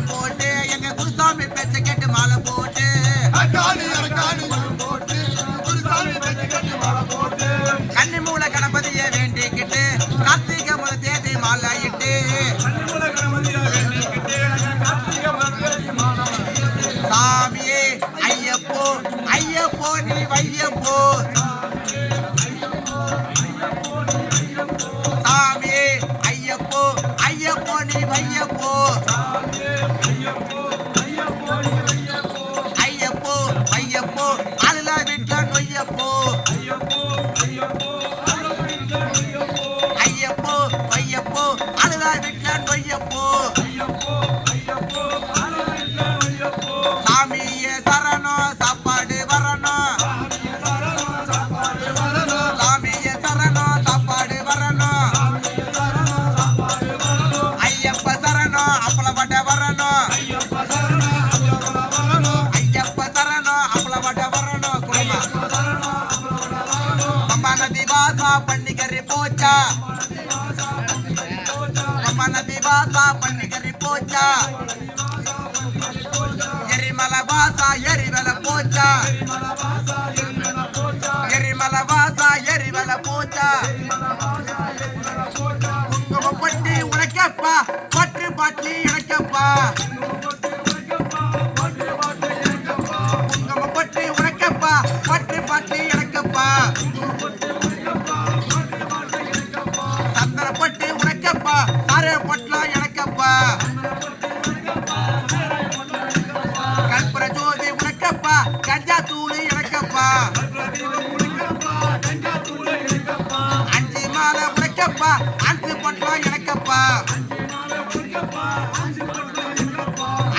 போட்டு எங்க குருசாமி பேச்ச கேட்டு மாலை போட்டு கன்னி மூல கணபதியை வேண்டிக்கிட்டு கார்த்திகை முதல் தேதி மாலையிட்டு சாமியே ஐயப்போ ஐயப்போ நீ வையப்போ சாமியே ஐயப்போ ஐயப்போ நீ வையப்போ ஐயப்போ ஐயப்போ அல்லா வீட்டான் வையப்போ ஐயப்போ ஐயப்போ அல்லா வீட்டான் வையப்போ சாமியே சரணம் சாப்பாடு வரணும் சாமியே சரணம் சாப்பாடு வரணும் ஐயப்ப சரணம் அப்பளப்பட்ட வரணும் ஐயப்ப சரணம் அப்பளப்பட்ட வரணும் அம்மா நதி வாசா பன்னிக்கறி போச்சா அம்மா நதி வாசா பன்னிக்கறி போச்சா எரிமலை வாசா எரிமலை போச்சா எரிமலை வாசா எரிமலை போச்சா குங்குமம் பட்டி உனக்கப்பா பட்டு பாட்டி இணைக்கப்பா குங்குமம் பட்டி உனக்கப்பா பட்டு பாட்டி இணைக்கப்பா சந்தன பட்டி உனக்கப்பா சாரே பொட்டலாம் இணைக்கப்பா கற்பூர ஜோதி உனக்கப்பா கஞ்சா தூளி இணைக்கப்பா அஞ்சு மாலை உனக்கப்பா அஞ்சு பொட்டலாம் இணைக்கப்பா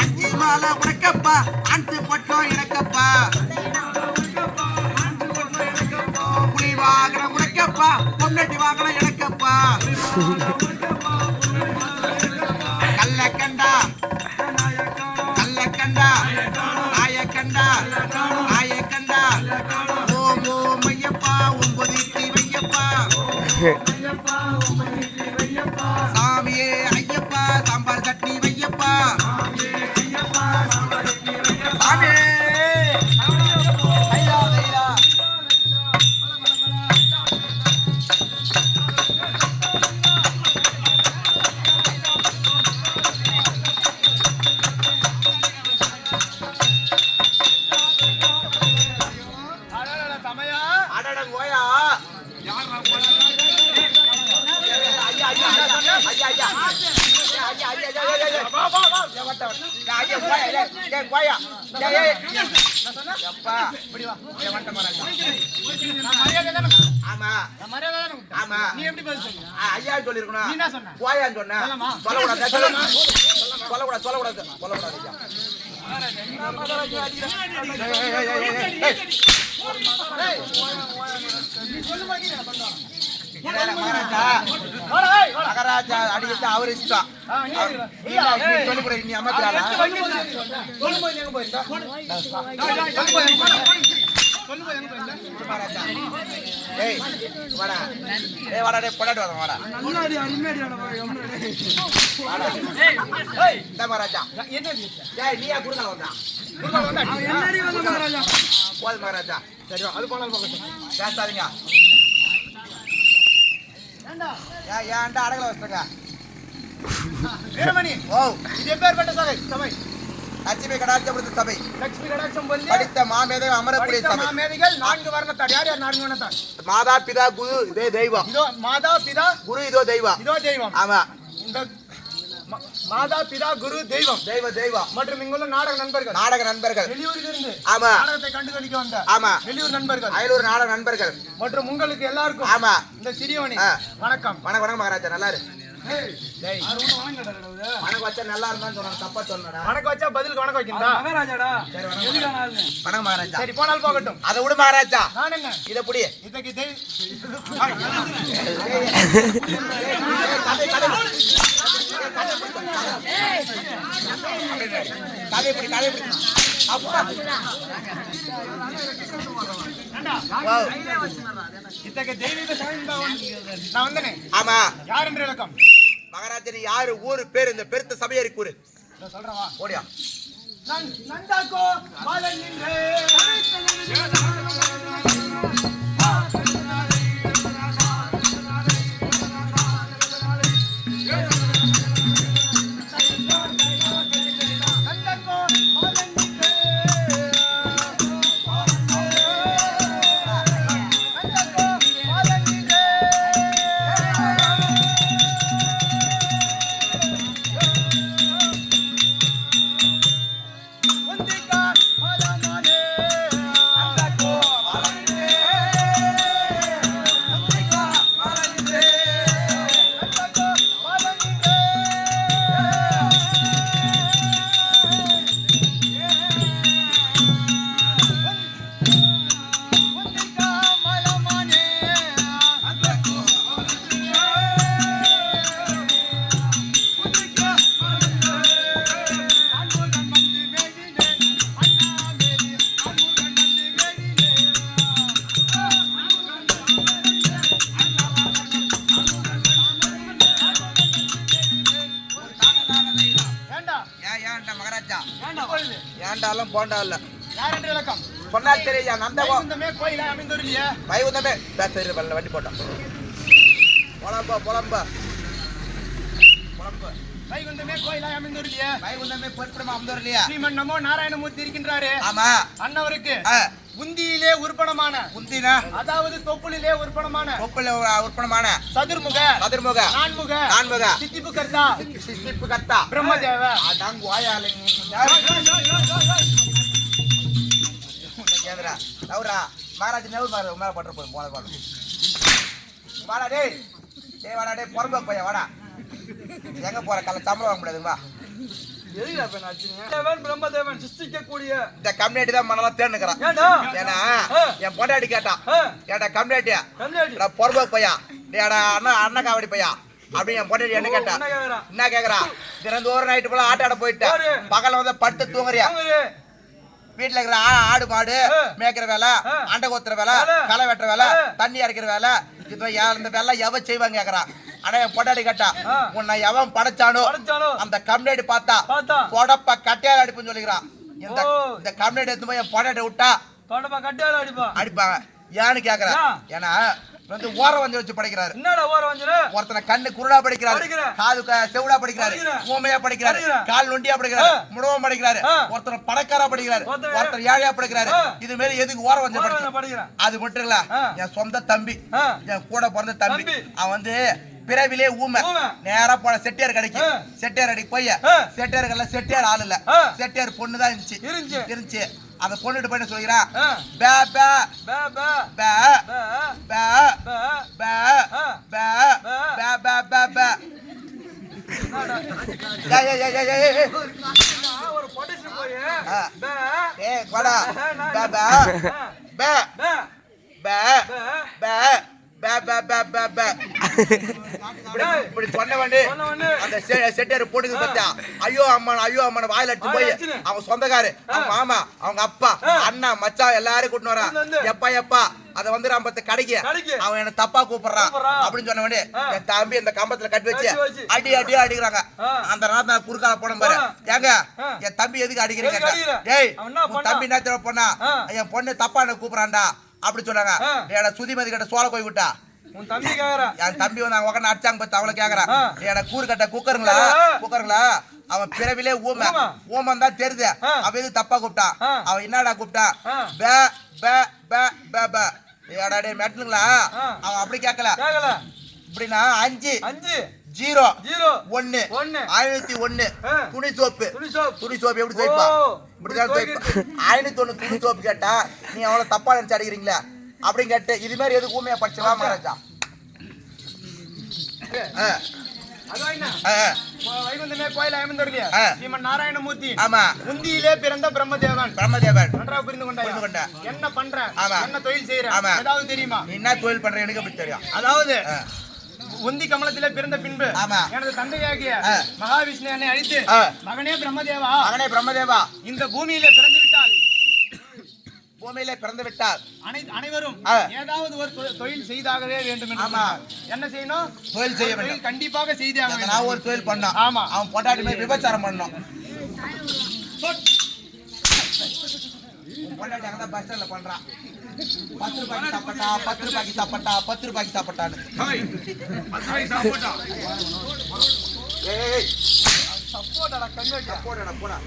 அஞ்சு மாலை உனக்கப்பா அஞ்சு பொட்டலாம் இணைக்கப்பா புலி வாகனம் உனக்கப்பா பொன்னட்டி வாகனம் இணைக்கப்பா கள்ளக்கண்டா கள்ளக்கண்டா ஆயக்கண்டா ஆயக்கண்டா ஓம் ஓம் ஐயப்பா ஒன்பது வையப்பா சாமியே ஐயப்பா சாம்பார் சட்னி வையப்பா சாமியே ஐயா ஐயா மகாராஜா அடிக்கிட்டு அவர் இஷ்டம் நீ அமைக்கிறாரா மகாராஜா ஏய் வாடா ஏய் வாடா டேய் பொடாடி வாடா நல்லாடி அருமையாடி வாடா ஏய் இந்த மகாராஜா என்னடி ஏய் நீயா குடுங்க வந்தா என்னடி வந்த மகாராஜா போய் மகாராஜா சரி அது போலாம் போகட்டும் பேசாதீங்க ஏன்டா அடகல வச்சுங்க வீரமணி ஓ இது எப்பேற்பட்ட சபை லட்சுமி கடாட்சம் சபை லட்சுமி கடாட்சம் வந்து படித்த மாமேதை அமரக்கூடிய சபை மாமேதைகள் 4 வர்ணத்தார் யார் 4 வர்ணத்தார் மாதா பிதா குரு இதே தெய்வம் இதோ மாதா பிதா குரு இதோ தெய்வம் ஆமா இந்த மாதா பிதா குரு தெய்வம் மற்றும் இங்குள்ள நாடக நண்பர்கள் வெளியூரில் இருந்து ஆமா நாடகத்தை கண்டுகளிக்க வந்த ஆமா வெளியூர் நண்பர்கள் அயலூர் நாடக நண்பர்கள் மற்றும் உங்களுக்கு எல்லாருக்கும் ஆமா இந்த சிறியவனி வணக்கம் வணக்கம் மகாராஜா நல்லா இரு டேய் வணக்கம் வச்சா நல்லா இருந்தான்னு சொன்னாங்க தப்பா சொன்னடா வணக்கம் வச்சா பதிலுக்கு வணக்கம் வைக்கணும்டா மகாராஜாடா சரி வணக்கம் மகாராஜா சரி போனால் போகட்டும் அதை விடு மகாராஜா நான் என்ன இத புடி இதுக்கு கதை புடி அப்பா இத்தகைய தெய்வீக நான் வந்தனே ஆமா யார் என்று விளக்கம் மகாராஜன் யாரு ஊரு பேர் இந்த பெருத்த சபையேறி கூறு சொல்றவா ஓடியா நந்தாக்கோ பாலன் நின்றே ஏண்டாலும் போண்டா இல்ல யார் என்று விளக்கம் சொன்னா தெரியா நந்தகோ வைகுந்தமே கோயிலா அமைந்துருலியே வைகுந்தமே பேச வண்டி போட்டான் புலம்ப வைகுந்தமே கோயிலா அமைந்துருலியே வைகுந்தமே பொற்புறமா அமர்ந்தோர்லையா ஸ்ரீமன் நமோ நாராயணமூர்த்தி இருக்கின்றாரே ஆமா அன்னவருக்கு உந்தியிலே உற்பணமான உந்தினா அதாவது தொப்புளிலே உற்பணமான சதுர்முக நான்முக சித்திப்பு கர்த்தா பிரம்மதேவ அடங்கு வாயால கேக்குறா நவுரா மகாராஜ் நெவு மேல பண்ற போய் போல பாடு வாடா டேய் வாடா டேய் பொறம்ப போய் வாடா எங்க போற கல்ல சம்பளம் வாங்க முடியாது வா எதுல அப்ப நாச்சிங்க தேவன் பிரம்மதேவன் சிருஷ்டிக்க கூடிய இந்த கம்யூனிட்டி தான் மனலாம் தேடுங்கறான் ஏனா என் பொண்டாட்டி கேட்டான் ஏடா கம்யூனிட்டி நான் பொறம்ப போயா டேடா அண்ணா காவடி போயா அப்படி என் பொண்டாட்டி என்ன கேட்டா என்ன கேக்குறா தினந்தோறும் நைட்டு போல ஆட்டாட போயிட்டா பகல்ல வந்து படுத்து தூங்குறியா வீட்டுல இருக்கிற ஆடு மாடு மேய்க்கிற வேலை அண்டை கொத்துற வேலை களை வெட்டுற வேலை தண்ணி இறக்கிற வேலை இந்த வேலை எவ செய்வாங்க கேக்குறான் ஆனா என் பொண்டாடி கேட்டா உன்னை எவன் படைச்சானோ அந்த கம்யூனிட்டி பார்த்தா பொடப்ப கட்டையால அடிப்புன்னு சொல்லிக்கிறான் இந்த கம்யூனிட்டி எடுத்து போய் என் பொண்டாட்டி விட்டா அடிப்பாங்க ஏன்னு கேக்குறேன் ஏன்னா வந்து ஓர வஞ்சு வச்சு படிக்கிறாரு ஒருத்தனை கண்ணு குருடா படிக்கிறாரு காது செவுடா படிக்கிறாரு ஊமையா படிக்கிறாரு கால் நொண்டியா படிக்கிறாரு முடவம் படிக்கிறாரு ஒருத்தனை பணக்காரா படிக்கிறாரு ஒருத்தர் ஏழையா படிக்கிறாரு இது மாதிரி எதுக்கு ஓர வஞ்சு படிக்கிறான் அது மட்டும் இல்ல என் சொந்த தம்பி என் கூட பிறந்த தம்பி அவன் வந்து பிறவிலே ஊமை நேரா போன செட்டியார் கடைக்கு செட்டியார் அடிக்கு போய் செட்டியாருக்கெல்லாம் செட்டியார் ஆள் இல்ல செட்டியார் பொண்ணுதான் இருந்துச்சு அந்த பொண்ணுட்டு போயிட்டு சொல்லிக்கிறான் பே பே பே பே பே பே பே பே பே பே பே ஒரு பொடிச்சு போய் பே ஏ கொடா பே பே பே பே பே பே பே பே பே பே இப்படி சொன்ன வேண்டி அந்த செட்டியார் போட்டுக்கு பார்த்தா ஐயோ அம்மன் வாயில அடிச்சு போய் அவன் சொந்தக்காரு அவங்க மாமா அவங்க அப்பா அண்ணா மச்சான் எல்லாரும் கூட்டிட்டு வரான். எப்பா அத வந்து நம்ம கடைக்கு அவன் என்ன தப்பா கூப்பிடுறான் அப்படின்னு சொன்ன வேண்டி என் தம்பி இந்த கம்பத்துல கட்டி வச்சு அடியா அடிக்கிறாங்க. அந்த நேரத்துல குறுக்கால போன பாரு, ஏங்க என் தம்பி எதுக்கு அடிக்கிறீங்க? டேய் தம்பி என்ன பொண்ணா என் பொண்ணு தப்பா என்ன கூப்பிடுறான்டா அப்படி சொன்னாங்க. சுதிமதி கிட்ட சோழ போய் விட்டா உன் தம்பி கேக்குறா, என் தம்பி வந்து அவங்க உட்காந்து அடிச்சாங்க பத்தி அவளை கேக்குறான். எனக்கு கூறு கட்ட குக்கருங்களா அவன் பிறவிலே ஊமன் தான் தெரியுது. அவன் எது தப்பா கூப்பிட்டான்? அவன் என்னடா கூப்பிட்டான்? மெட்டலுங்களா அவன் அப்படி கேட்கல. இப்படின்னா 5 0 1 501 துணி சோப்பு எப்படி துவைப்பா? இப்படிதான் துவைப்பா. 501 துணி சோப்பு கேட்டா நீ அவளை தப்பா நினைச்சு அடிக்கிறீங்களா அப்படின்னு கேட்டு இது மாதிரி எதுக்கு ஊமையா படிச்சலாம் மகாராஜா? வைகுந்தமே கோயில் அமர்ந்தவர்களே, ஸ்ரீமன் நாராயணமூர்த்தி ஆமா உந்தியிலே பிறந்த பிரம்மதேவன் நன்றாக புரிந்து கொண்ட. என்ன பண்ற, என்ன தொழில் செய்யற, ஏதாவது தெரியுமா? என்ன தொழில் பண்ற எனக்கு அப்படி தெரியும். அதாவது உந்தி கமலத்திலே பிறந்த பின்பு எனது தந்தையாகிய மகாவிஷ்ணு என்னை அழைத்து மகனே பிரம்மதேவா இந்த பூமியிலே பிறந்து விட்டால் அனைவரும் ஏதாவது ஒரு தொழில் செய்தாகவே வேண்டும். என்ன செய்யணும்? தொழில் செய்ய வேண்டும். கண்டிப்பாக செய்தாக நான் ஒரு தொழில் பண்ணோம். ஆமா அவன் பொண்டாட்டி மாதிரி விபச்சாரம் பண்ணோம். பொண்டாட்டி அங்கதான் பஸ் ஸ்டாண்ட்ல பண்றான். 10 ரூபாய்க்கு சாப்பிட்டான்னு போடா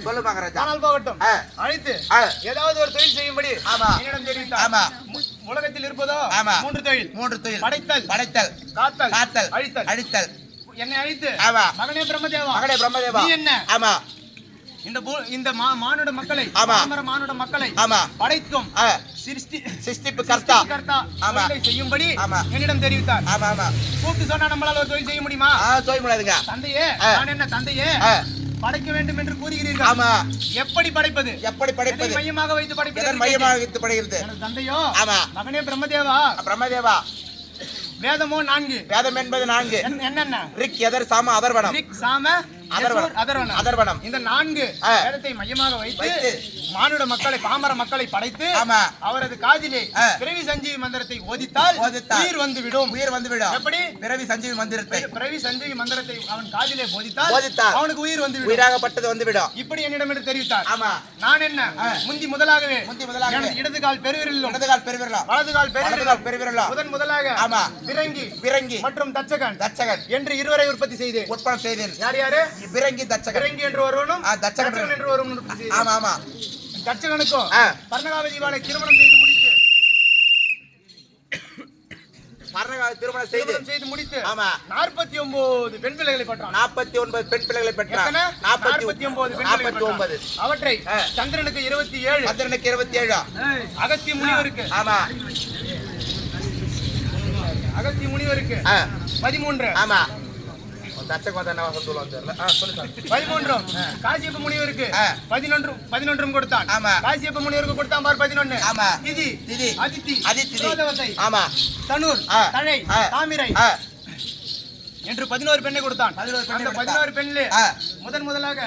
சொல்லு மகாராஜா. போகட்டும், அழைத்து ஏதாவது ஒரு தொழில் செய்யும்படி என்னிடம் தெரிவித்தார். உலகத்தில் இருப்பதோ 3 தொழில்: படைத்தல், காத்தல், அழித்தல். என்னை அழைத்து மகனே பிரம்மதேவா நீ என்ன இந்த மானுட மக்களை படைக்கும் சிருஷ்டிப்பு கர்த்தா செய்யும்படி என்னிடம் தெரிவித்தார். கூப்பிட்டு சொன்னா நம்மளால ஒரு தொழில் செய்ய முடியுமா? செய்ய முடியாதுங்க. தந்தையே படைக்க வேண்டும் என்று கூறுகிறீர்கள். ஆமா. எப்படி படைப்பது? மையமாக வைத்து படைக்கிறது. தந்தையோ மகனே பிரம்மதேவா வேதமோ 4. வேதம் என்பது 4. என்னென்ன? ரிக், யஜுர், சாம, அதர்வணம். இந்த 4 வேதத்தை மையமாக வைத்து மானுட பாமர மக்களை படைத்து அவரது காதிலே பிறவி சஞ்சீவி மந்திரத்தை ஓதித்தால் உயிர் வந்துவிடும். எப்படி? பிறவி சஞ்சீவி மந்திரத்தை அவன் காதிலே போதித்தால் அவனுக்கு உயிர் வந்துவிடும். உயிராகப்பட்டது வந்துவிடும். இப்படி என்னிடம் என்று தெரிவித்தார். நான் என்ன முதலாகவே இடது கால் பெருவிரலும் வலது கால் பெருவிரலும் முதலாக பிறங்கி மற்றும் தச்சகன் என்று இருவரை உற்பத்தி செய்தேன். யாரு? பிறங்கி என்று ஒருவனும் தச்சகன் என்று ஒருவனும். தச்சகனுக்கும் பர்ணகாவதிவாளை திருமணம் செய்து முடித்து செய்து முடித்து 49 பெண் பிள்ளைகளை பெற்றான். 49 பெண் பிள்ளைகளை பெற்றான். 49 அவற்றை சந்திரனுக்கு 27 அகத்திய முனிவருக்கு 13 காசியப்ப முனிவருக்கு 11 கொடுத்தான். காசியப்ப முனிவருக்கு கொடுத்தான் பார் 11. திதி, அதித்தி, சோதவத்தை, தனுர், தழை, தாமிரை என்று 11 பெண்ணை கொடுத்தான். அந்த 11 பெண்ணிலே முதலாக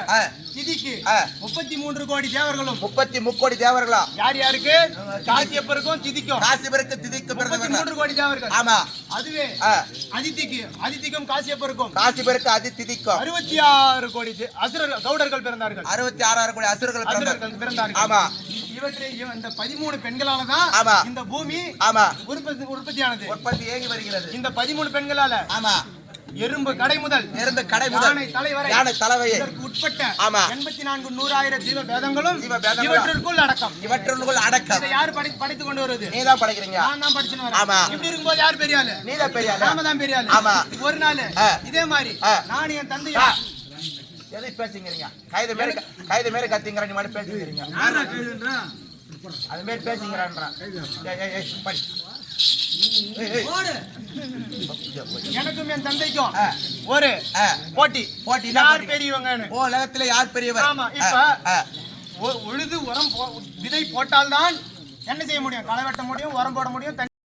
திதிக்கு 33 கோடி தேவர்களும் 33 தேவர்களா? யாருக்கு? காசியப்பருக்கும் திதிக்கும் 33 கோடி தேவர்கள். அதுவே அதித்திக்கும் காசியப்பருக்கும் அதித்திக்கும் 66 கோடி கவுடர்கள் பிறந்தார்கள். 66 கோடி அசுரர்கள் பிறந்தார்கள். இவற்றை இந்த 13 பெண்களாலதான் இந்த பூமி உற்பத்தியானது. உற்பத்தி ஏகி வருகிறது. இந்த 13 பெண்களால எறும்பு கடை முதல் யானை தலைவரை உட்பட்ட 84 100,000 ஜீவ பேதங்களும் இவற்றுக்குள் அடக்கம். இதை யார் படித்துக் கொண்டு வருவது? நீ தான் படிக்கிறீங்க. நான் தான் படிச்சுன்னு வரேன். இப்படி இருக்கும்போது யார் பெரிய ஆளு? நீ தான் பெரிய ஆளு. நாம தான் பெரிய ஆளு. ஒரு நாள் இதே மாதிரி நான் என் தந்தையா எதை பேசிக்கிறீங்க? கைது மேல கத்திங்கிற நீ மட்டும் பேசிக்கிறீங்க. அது மாதிரி பேசிக்கிறான்றான். எனக்கும் என் தந்தைக்கும் ஒரு போட்டி யார் பெரியவங்க? உலகத்துல யார் பெரியவர்? ஆமா. இப்ப உழுது உரம் விதை போட்டால்தான் என்ன செய்ய முடியும்? களை வெட்ட முடியும், உரம் போட முடியும்.